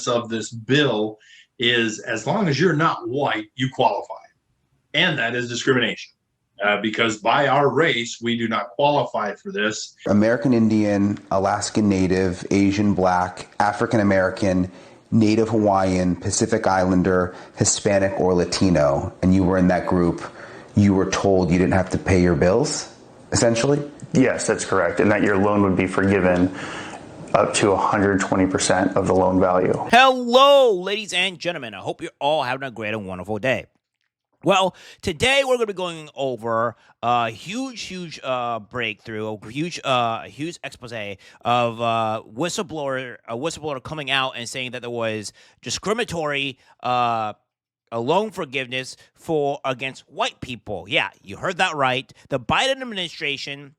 premise of this bill is as long as you're not white, you qualify. And that is discrimination. Because by our race, we do not qualify for this. American Indian, Alaskan Native, Asian Black, African American, Native Hawaiian, Pacific Islander, Hispanic, or Latino, and you were in that group, you were told you didn't have to pay your bills, essentially? Yes, that's correct, and that your loan would be forgiven up to 120% of the loan value. Hello, ladies and gentlemen. I hope you're all having a great and wonderful day. Well, today we're going to be going over a huge breakthrough, a huge expose of a whistleblower coming out and saying that there was discriminatory a loan forgiveness against white people. Yeah, you heard that right. The Biden administration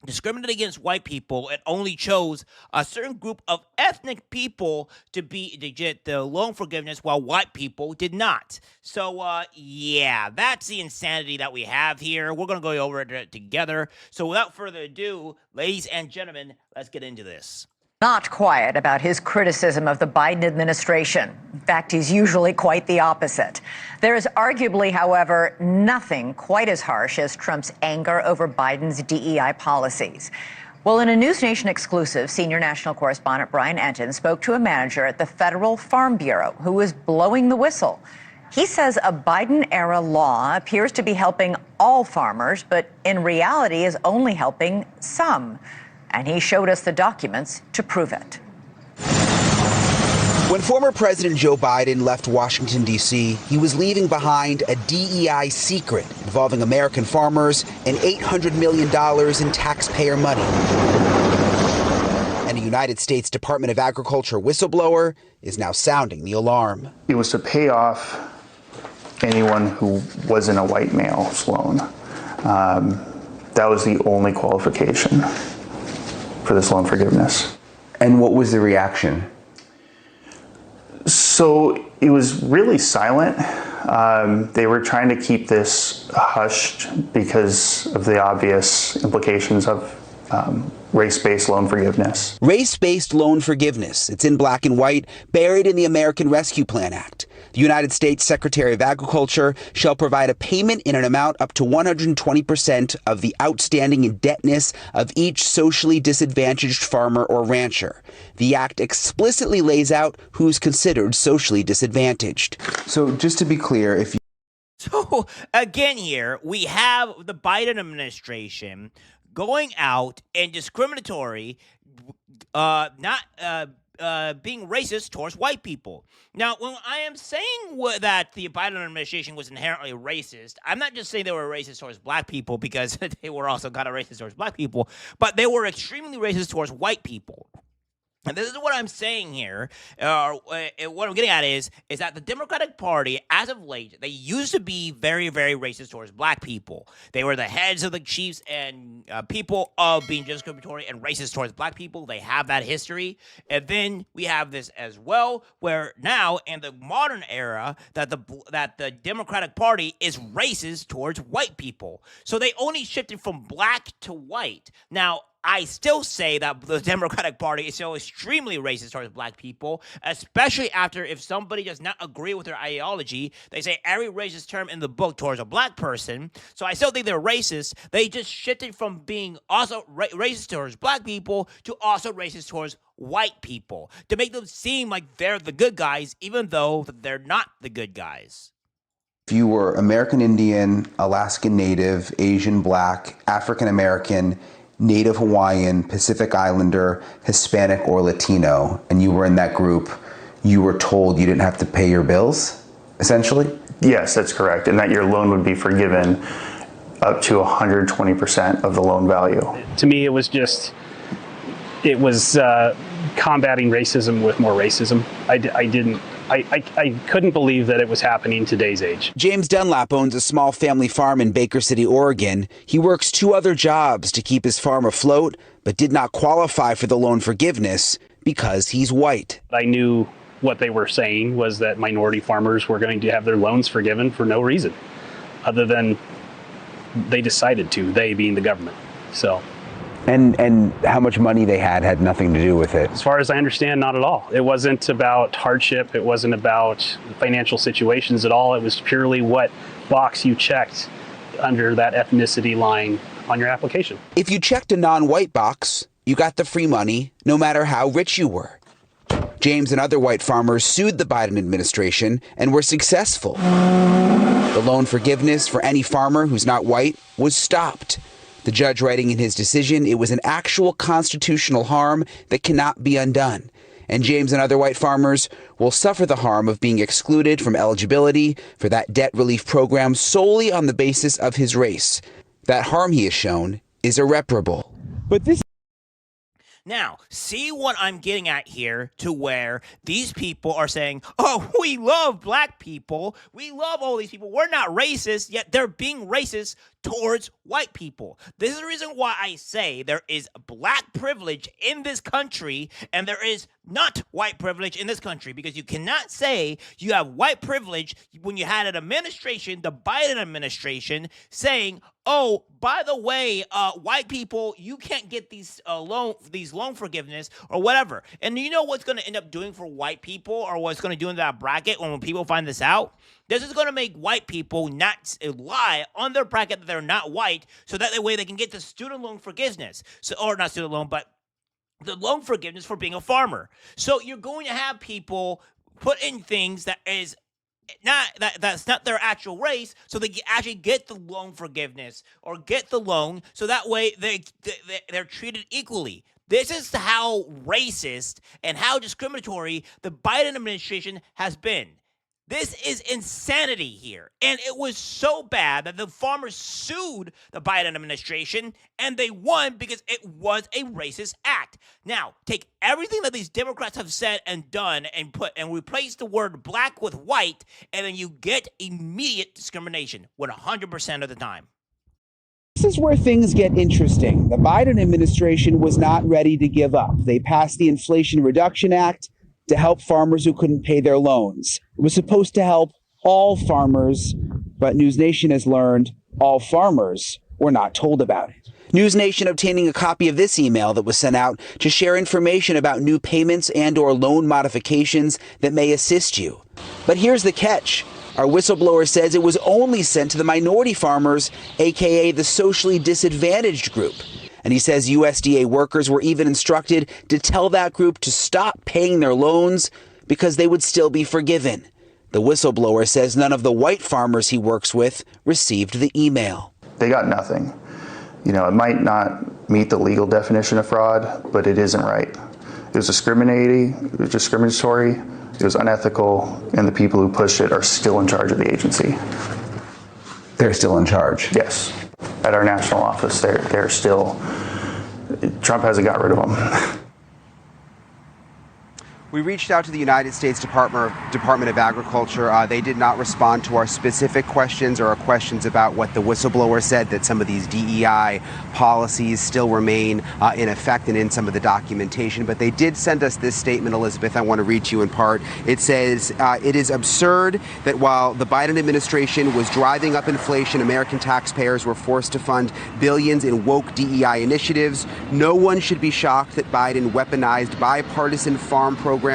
discriminated against white people. It only chose a certain group of ethnic people to get the loan forgiveness, while white people did not. So, yeah, that's the insanity that we have here. We're going to go over it together. So, without further ado, ladies and gentlemen, let's get into this. Not quiet about his criticism of the Biden administration. In fact, he's usually quite the opposite. There is arguably, however, nothing quite as harsh as Trump's anger over Biden's DEI policies. Well, in a News Nation exclusive, senior national correspondent Brian Enton spoke to a manager at the Federal Farm Bureau who was blowing the whistle. He says a Biden-era law appears to be helping all farmers, but in reality is only helping some. And he showed us the documents to prove it. When former President Joe Biden left Washington, D.C., he was leaving behind a DEI secret involving American farmers and $800 million in taxpayer money. And a United States Department of Agriculture whistleblower is now sounding the alarm. It was to pay off anyone who wasn't a white male's loan. That was the only qualification for this loan forgiveness. And what was the reaction? So it was really silent. They were trying to keep this hushed because of the obvious implications of race-based loan forgiveness. Race-based loan forgiveness. It's in black and white, buried in the American Rescue Plan Act. The United States Secretary of Agriculture shall provide a payment in an amount up to 120% of the outstanding indebtedness of each socially disadvantaged farmer or rancher. The act explicitly lays out who's considered socially disadvantaged. So just to be clear, if you... So again here, we have the Biden administration going out and discriminatory, being racist towards white people. Now, when I am saying that the Biden administration was inherently racist, I'm not just saying they were racist towards black people, because they were also kind of racist towards black people, but they were extremely racist towards white people. And this is what I'm saying here. What I'm getting at is that the Democratic Party, as of late, they used to be very, very racist towards black people. They were the heads of the chiefs and people of being discriminatory and racist towards black people. They have that history. And then we have this as well, where now in the modern era, that the Democratic Party is racist towards white people. So they only shifted from black to white. Now, I still say that the Democratic Party is still extremely racist towards black people, especially after if somebody does not agree with their ideology, they say every racist term in the book towards a black person. So I still think they're racist. They just shifted from being also racist towards black people to also racist towards white people to make them seem like they're the good guys, even though they're not the good guys. If you were American Indian, Alaskan Native, Asian Black, African American, Native Hawaiian, Pacific Islander, Hispanic, or Latino, and you were in that group, you were told you didn't have to pay your bills, essentially? Yes, that's correct, and that your loan would be forgiven up to 120% of the loan value. To me, it was combating racism with more racism. I couldn't believe that it was happening in today's age. James Dunlap owns a small family farm in Baker City, Oregon. He works 2 other jobs to keep his farm afloat, but did not qualify for the loan forgiveness because he's white. I knew what they were saying was that minority farmers were going to have their loans forgiven for no reason, other than they decided to, they being the government. So And how much money they had nothing to do with it. As far as I understand, not at all. It wasn't about hardship. It wasn't about financial situations at all. It was purely what box you checked under that ethnicity line on your application. If you checked a non-white box, you got the free money no matter how rich you were. James and other white farmers sued the Biden administration and were successful. The loan forgiveness for any farmer who's not white was stopped. The judge writing in his decision, it was an actual constitutional harm that cannot be undone. And James and other white farmers will suffer the harm of being excluded from eligibility for that debt relief program solely on the basis of his race. That harm he has shown is irreparable. But this Now, see what I'm getting at here, to where these people are saying, oh, we love black people. We love all these people. We're not racist, yet they're being racist towards white people. This is the reason why I say there is black privilege in this country and there is not white privilege in this country, because you cannot say you have white privilege when you had an administration, the Biden administration, saying, oh, by the way, white people, you can't get these loan forgiveness or whatever. And you know what's going to end up doing for white people, or what's going to do in that bracket when people find this out? This is going to make white people not lie on their bracket that they're not white, so that way they can get the student loan forgiveness. So, or not student loan, but the loan forgiveness for being a farmer. So you're going to have people put in things that is that's not their actual race, so they actually get the loan forgiveness or get the loan, so that way they're treated equally. This is how racist and how discriminatory the Biden administration has been. This is insanity here. And it was so bad that the farmers sued the Biden administration and they won because it was a racist act. Now, take everything that these Democrats have said and done and replace the word black with white, and then you get immediate discrimination 100% of the time. This is where things get interesting. The Biden administration was not ready to give up. They passed the Inflation Reduction Act to help farmers who couldn't pay their loans. It was supposed to help all farmers, but News Nation has learned all farmers were not told about it. News Nation obtaining a copy of this email that was sent out to share information about new payments and or loan modifications that may assist you. But here's the catch. Our whistleblower says it was only sent to the minority farmers, aka the socially disadvantaged group. And he says USDA workers were even instructed to tell that group to stop paying their loans because they would still be forgiven. The whistleblower says none of the white farmers he works with received the email. They got nothing. You know, it might not meet the legal definition of fraud, but it isn't right. It was discriminatory, it was unethical, and the people who pushed it are still in charge of the agency. They're still in charge? Yes. At our national office, they're still, Trump hasn't got rid of them. We reached out to the United States Department of Agriculture. They did not respond to our specific questions or our questions about what the whistleblower said, that some of these DEI policies still remain in effect and in some of the documentation. But they did send us this statement, Elizabeth. I want to read to you in part. It says, it is absurd that while the Biden administration was driving up inflation, American taxpayers were forced to fund billions in woke DEI initiatives. No one should be shocked that Biden weaponized bipartisan farm programs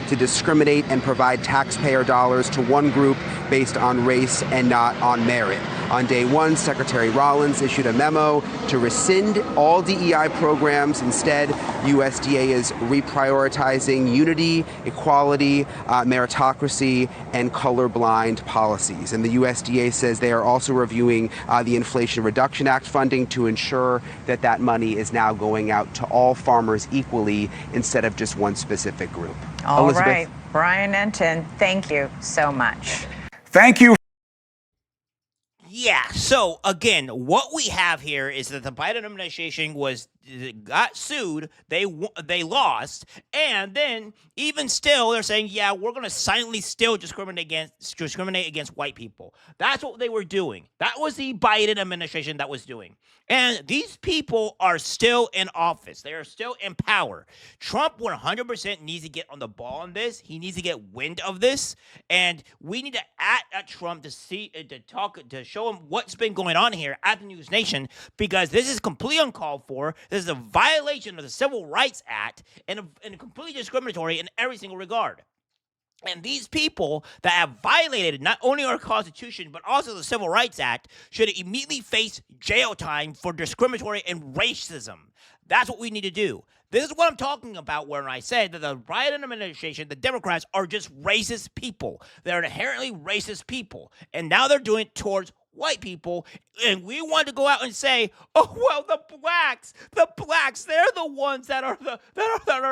to discriminate and provide taxpayer dollars to one group based on race and not on merit. On day one, Secretary Rollins issued a memo to rescind all DEI programs. Instead, USDA is reprioritizing unity, equality, meritocracy, and colorblind policies. And the USDA says they are also reviewing the Inflation Reduction Act funding to ensure that that money is now going out to all farmers equally instead of just one specific group. All Elizabeth? right, Brian Enton, thank you so much. Thank you. Yeah, so again, what we have here is that the Biden administration got sued, they lost, and then even still they're saying, yeah, we're going to silently still discriminate against white people. That's what they were doing. That was the Biden administration that was doing. And these people are still in office. They are still in power. Trump 100% needs to get on the ball on this. He needs to get wind of this, and we need to at Trump to show him what's been going on here at the News Nation, because this is completely uncalled for. This is a violation of the Civil Rights Act and completely discriminatory in every single regard. And these people that have violated not only our Constitution, but also the Civil Rights Act should immediately face jail time for discriminatory and racism. That's what we need to do. This is what I'm talking about when I say that the Biden administration, the Democrats, are just racist people. They're inherently racist people. And now they're doing it towards white people, and we want to go out and say, oh, well, the blacks, they're the ones that are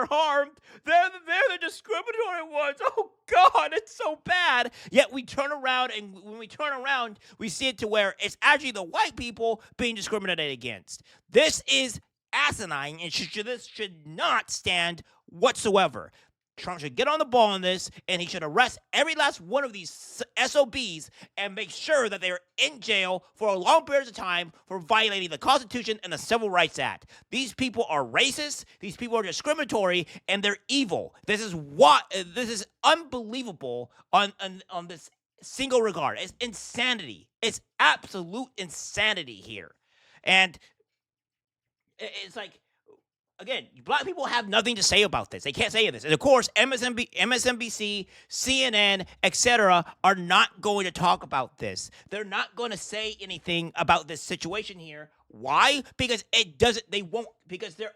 harmed. They're the discriminatory ones. Oh, God, it's so bad. Yet we turn around, and when we turn around, we see it to where it's actually the white people being discriminated against. This is asinine, and this should not stand whatsoever. Trump should get on the ball on this, and he should arrest every last one of these SOBs and make sure that they're in jail for a long period of time for violating the Constitution and the Civil Rights Act. These people are racist, these people are discriminatory, and they're evil. This is unbelievable on this single regard. It's insanity. It's absolute insanity here. And it's like, again, black people have nothing to say about this. They can't say this. And of course, MSNBC, CNN, etc. are not going to talk about this. They're not going to say anything about this situation here. Why? Because they won't, because they're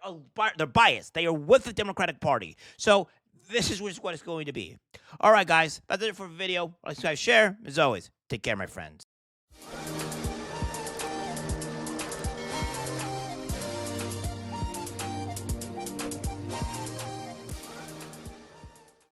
biased. They are with the Democratic Party. So this is what it's going to be. All right, guys, that's it for the video. Like, subscribe, share. As always, take care, my friends.